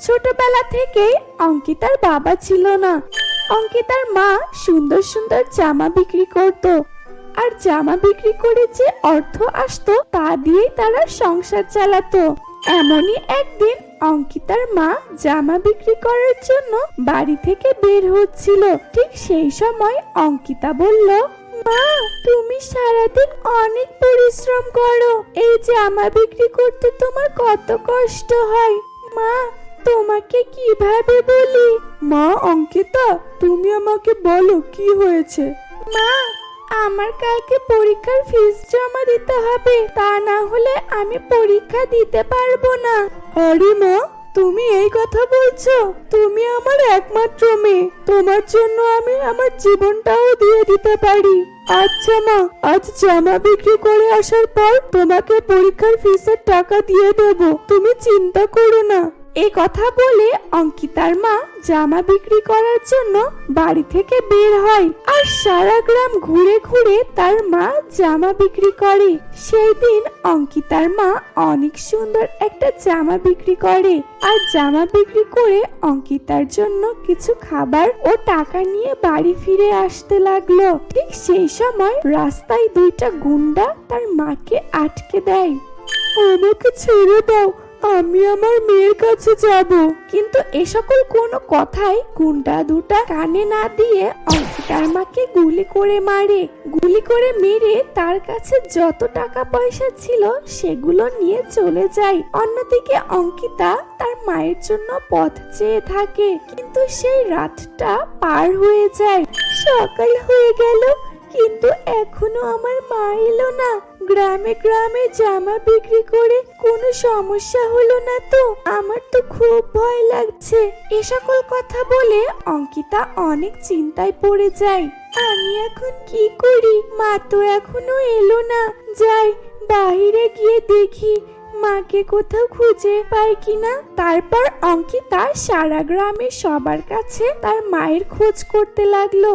ছোটবেলা থেকেই অঙ্কিতার বাবা ছিল না। অঙ্কিতার মা সুন্দর সুন্দর জামা বিক্রি করত, আর জামা বিক্রি করে যে অর্থ আসতো তা দিয়েই তারা সংসার চালাতো। এমনই একদিন অঙ্কিতার মা জামা বিক্রি করার জন্য বাড়ি থেকে বের হচ্ছিল। ঠিক সেই সময় অঙ্কিতা বলল, মা, তুমি সারাদিন অনেক পরিশ্রম করো, এই জামা বিক্রি করতে তোমার কত কষ্ট হয়। মা, তোমাকে কিভাবে বলি? মা অঙ্কিতা, তুমি আমাকে বলো কি হয়েছে। মা, আমার কালকে পরীক্ষার ফিস জমা দিতে হবে, তা না হলে আমি পরীক্ষা দিতে পারবো না। আরে মা, তুমি এই কথা বলছো? তুমি আমার একমাত্র মেয়ে, তোমার জন্য আমি আমার জীবনটাও দিয়ে দিতে পারি। আচ্ছা মা, আজ জামা বিক্রি করে আসার পর তোমাকে পরীক্ষার ফিসের টাকা দিয়ে দেবো, তুমি চিন্তা করো না। এই কথা বলে অঙ্কিতার মা জামা বিক্রি করার জন্য বাড়ি থেকে বের হয়, আর সারা গ্রাম ঘুরে ঘুরে তার মা জামা বিক্রি করে। সেই দিন অঙ্কিতার মা অনেক সুন্দর একটা জামা বিক্রি করে, আর জামা বিক্রি করে অঙ্কিতার জন্য কিছু খাবার ও টাকা নিয়ে বাড়ি ফিরে আসতে লাগলো। ঠিক সেই সময় রাস্তায় দুইটা গুন্ডা তার মাকে আটকে দেয়। আমাকে ছেড়ে দাও, আমি আমার মেয়ের কাছে যাব। কিন্তু এ সকল কোনো কথাই গুন্ডা দুটা কানে না দিয়ে অঙ্কিতার মাকে গুলি করে মারে। গুলি করে মেরে তার কাছে যত টাকা পয়সা ছিল সেগুলো নিয়ে চলে যায়। অন্যদিকে অঙ্কিতা তার মায়ের জন্য পথ চেয়ে থাকে, কিন্তু সেই রাতটা পার হয়ে যায়। সকাল হয়ে গেল, কিন্তু এখনো আমার মা এলো না। গ্রামে গ্রামে জামা বিক্রি করে কোনো সমস্যা হলো না তো? আমার তো খুব ভয় লাগছে। এ সকল কথা বলে অঙ্কিতা অনেক চিন্তায় পড়ে যায়। আমি এখন কি করি? মা তো এখনো এলো না। যাই, বাহিরে গিয়ে দেখি মাকে কোথাও খুঁজে পাই কিনা। তারপর অঙ্কিতা সারা গ্রামের সবার কাছে তার মায়ের খোঁজ করতে লাগলো।